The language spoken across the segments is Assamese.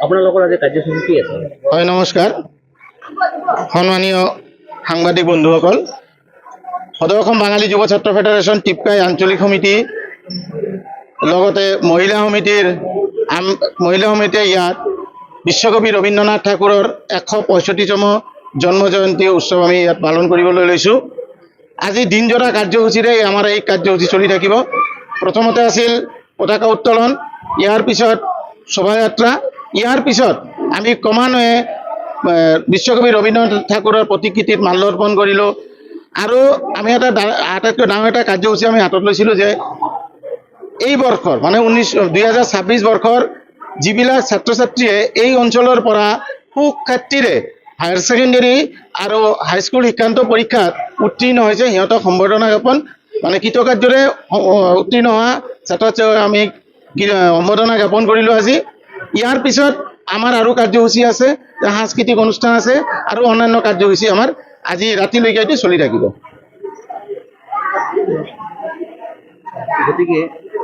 আপোনালোকৰ আজি কাৰ্যসূচী কি আছে? হয়, নমস্কাৰ। সন্মানীয় সাংবাদিক বন্ধুসকল, সদৌ অসম বাঙালী যুৱ ছাত্ৰ ফেডাৰেশ্যন টিপকাই আঞ্চলিক সমিতি লগতে মহিলা সমিতিয়ে ইয়াত বিশ্বকবি ৰবীন্দ্ৰনাথ ঠাকুৰৰ 165তম জন্ম জয়ন্তী উৎসৱ আমি ইয়াত পালন কৰিবলৈ লৈছোঁ। আজি দিনজোৰা কাৰ্যসূচীৰে আমাৰ এই কাৰ্যসূচী চলি থাকিব। প্ৰথমতে আছিল পতাকা উত্তোলন, ইয়াৰ পিছত শোভাযাত্ৰা, ইয়াৰ পিছত আমি ক্ৰমান্বয়ে বিশ্বকবি ৰবীন্দ্ৰনাথ ঠাকুৰৰ প্ৰতিকৃতিত মাল্যাৰ্পণ কৰিলোঁ। আৰু আমি আটাইতকৈ ডাঙৰ এটা কাৰ্যসূচী আমি হাতত লৈছিলোঁ যে এই বৰ্ষৰ মানে 2026 বৰ্ষৰ যিবিলাক ছাত্ৰ ছাত্ৰীয়ে এই অঞ্চলৰ পৰা সুখ্যাতিৰে হায়াৰ ছেকেণ্ডেৰী আৰু হাইস্কুল শিক্ষান্ত পৰীক্ষাত উত্তীৰ্ণ হৈছে, সিহঁতক সম্বৰ্ধনা জ্ঞাপন মানে কৃতকাৰ্যৰে উত্তীৰ্ণ হোৱা ছাত্ৰ ছাত্ৰীক আমি সম্বৰ্ধনা জ্ঞাপন কৰিলোঁ আজি। ইয়াৰ পিছত আমাৰ আৰু কাৰ্যসূচী আছে, সাংস্কৃতিক অনুষ্ঠান আছে আৰু অন্যান্য কাৰ্যসূচী আমাৰ আজি ৰাতিলৈকে এইটো চলি থাকিব। গতিকে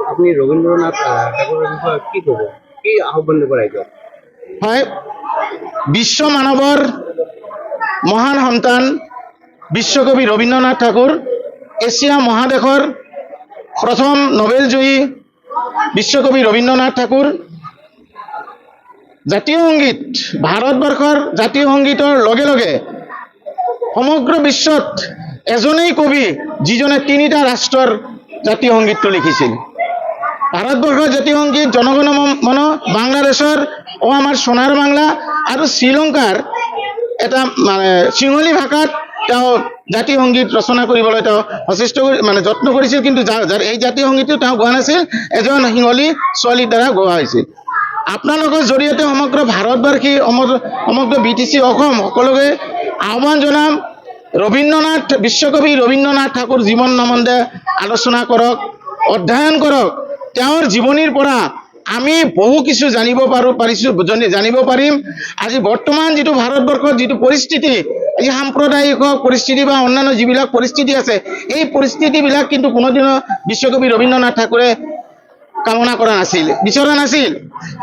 আপুনি ৰবীন্দ্ৰনাথ ঠাকুৰৰ বিষয়ে কি ক'ব, কি আহ্বান দিব ৰাইজক? হয়, বিশ্ব মানৱৰ মহান সন্তান বিশ্বকবি ৰবীন্দ্ৰনাথ ঠাকুৰ, এছিয়া মহাদেশৰ প্ৰথম নোবেলজয়ী বিশ্বকবি ৰবীন্দ্ৰনাথ ঠাকুৰ, জাতীয় সংগীত ভাৰতবৰ্ষৰ জাতীয় সংগীতৰ লগে লগে সমগ্ৰ বিশ্বত এজনেই কবি যিজনে 3টা ৰাষ্ট্ৰৰ জাতীয় সংগীতটো লিখিছিল। ভাৰতবৰ্ষৰ জাতীয় সংগীত জনগণ মন, বাংলাদেশৰ আমাৰ সোণাৰ বাংলা আৰু শ্ৰীলংকাৰ এটা মানে সিংহলী ভাষাত তেওঁ জাতীয় সংগীত ৰচনা কৰিবলৈ তেওঁ যথেষ্ট যত্ন কৰিছিল, কিন্তু যাৰ এই জাতীয় সংগীতটো তেওঁ গোৱা নাছিল, এজন সিংহলী ছোৱালীৰ দ্বাৰা গোৱা হৈছিল। আপোনালোকৰ জৰিয়তে সমগ্ৰ ভাৰতবাসী, সমগ্ৰ BTC অসম সকলোকে আহ্বান জনাম, বিশ্বকবি ৰবীন্দ্ৰনাথ ঠাকুৰ জীৱন সম্বন্ধে আলোচনা কৰক, অধ্যয়ন কৰক। তেওঁৰ জীৱনীৰ পৰা আমি বহু কিছু জানিব পাৰিম। আজি বৰ্তমান যিটো ভাৰতবৰ্ষৰ যিটো পৰিস্থিতি, এই সাম্প্ৰদায়িক পৰিস্থিতি বা অন্যান্য যিবিলাক পৰিস্থিতি আছে, এই পৰিস্থিতিবিলাক কিন্তু কোনোদিনো বিশ্বকবি ৰবীন্দ্ৰনাথ ঠাকুৰে কামনা কৰা নাছিল, বিচৰা নাছিল।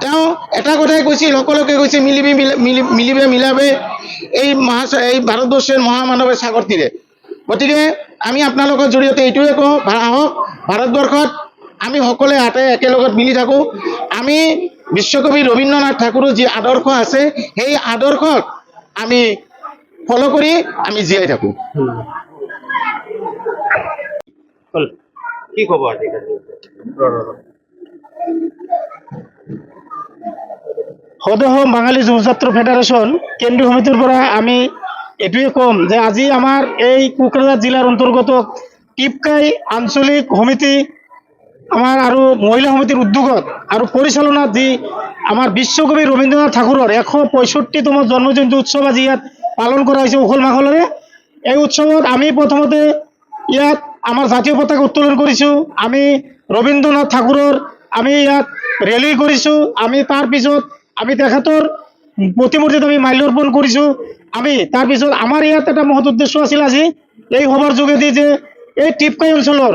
তেওঁ এটা কথাই কৈছিল, সকলোকে কৈছিল মিলিবে মিলাবে এই ভাৰতবৰ্ষৰ মহামানৱে সাগৰ তীৰে। গতিকে আমি আপোনালোকৰ জৰিয়তে এইটোৱে কওঁ, আহক ভাৰতবৰ্ষত আমি সকলোৱে একেলগত মিলি থাকোঁ। আমি বিশ্বকবি ৰবীন্দ্ৰনাথ ঠাকুৰৰ যি আদৰ্শ আছে, সেই আদৰ্শক আমি ফল' কৰি আমি জীয়াই থাকোঁ। কি ক'ব আজি? সদৌ অসম বাঙালী যুৱ ছাত্ৰ ফেডাৰেশ্যন কেন্দ্ৰীয় সমিতিৰ পৰা আমি এইটোৱে ক'ম যে আজি আমাৰ এই কোকৰাঝাৰ জিলাৰ অন্তৰ্গত টিপকাই আঞ্চলিক সমিতি আমাৰ আৰু মহিলা সমিতিৰ উদ্যোগত আৰু পৰিচালনাত যি আমাৰ বিশ্বকবি ৰবীন্দ্ৰনাথ ঠাকুৰৰ 165তম জন্মজয়ন্তী উৎসৱ আজি ইয়াত পালন কৰা হৈছে উখল মাখলেৰে। এই উৎসৱত আমি প্ৰথমতে ইয়াত আমাৰ জাতীয় পতাকা উত্তোলন কৰিছোঁ, আমি ৰবীন্দ্ৰনাথ ঠাকুৰৰ আমি ইয়াত ৰেলী কৰিছোঁ, আমি তাৰপিছত আমি তেখেতৰ প্ৰতিমূৰ্তিত আমি মাল্যাৰ্পণ কৰিছোঁ। আমি তাৰপিছত আমাৰ ইয়াত এটা মহৎ উদ্দেশ্য আছিল আজি এই সভাৰ যোগেদি যে এই টিপকাই অঞ্চলৰ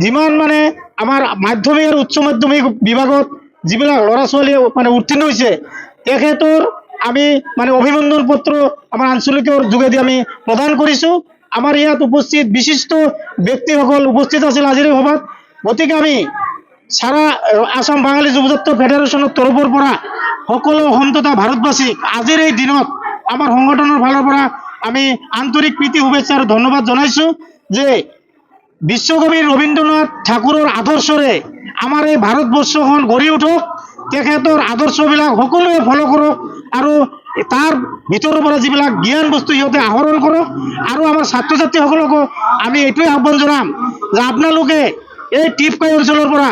যিমান মানে আমাৰ মাধ্যমিক আৰু উচ্চ মাধ্যমিক বিভাগত যিবিলাক ল'ৰা ছোৱালীয়ে উত্তীৰ্ণ হৈছে, তেখেতৰ আমি অভিনন্দন পত্ৰ আমাৰ আঞ্চলিকৰ যোগেদি আমি প্ৰদান কৰিছোঁ। আমাৰ ইয়াত উপস্থিত বিশিষ্ট ব্যক্তিসকল উপস্থিত আছিল আজিৰ এই সভাত। গতিকে আমি সাৰা আসাম বাঙালী যুৱ ছাত্ৰ ফেডাৰেশ্যনৰ তৰফৰ পৰা সকলো অসম তথা ভাৰতবাসীক আজিৰ এই দিনত আমাৰ সংগঠনৰ ফালৰ পৰা আমি আন্তৰিক প্ৰীতি শুভেচ্ছা আৰু ধন্যবাদ জনাইছোঁ যে বিশ্বকবি ৰবীন্দ্ৰনাথ ঠাকুৰৰ আদৰ্শৰে আমাৰ এই ভাৰতবৰ্ষখন গঢ়ি উঠক, তেখেতৰ আদৰ্শবিলাক সকলোৱে ফল' কৰক আৰু তাৰ ভিতৰৰ পৰা যিবিলাক জ্ঞান বস্তু সিহঁতে আহৰণ কৰক। আৰু আমাৰ ছাত্ৰ ছাত্ৰীসকলকো আমি এইটোৱে আহ্বান জনাম যে আপোনালোকে এই টিপকাই অঞ্চলৰ পৰা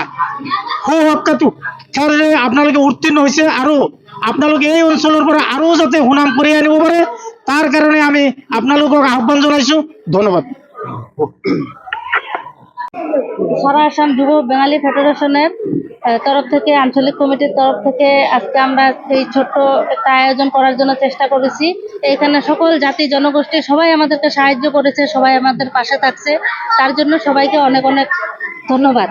সুসংখ্যাৰে আপোনালোকে উত্তীৰ্ণ হৈছে আৰু আপোনালোকে এই অঞ্চলৰ পৰা আৰু যাতে সুনাম কঢ়িয়াই আনিব পাৰে, তাৰ কাৰণে আমি আপোনালোকক আহ্বান জনাইছোঁ। ধন্যবাদ। সারা আসাম যুব বাঙালি ফেডারেশনের তরফ থেকে, আঞ্চলিক কমিটির তরফ থেকে আজকে আমরা এই ছোট্ট একটা আয়োজন করার জন্য চেষ্টা করেছি। এখানে সকল জাতি জনগোষ্ঠী সবাই আমাদেরকে সাহায্য করেছে, সবাই আমাদের পাশে থাকছে, তার জন্য সবাইকে অনেক অনেক ধন্যবাদ।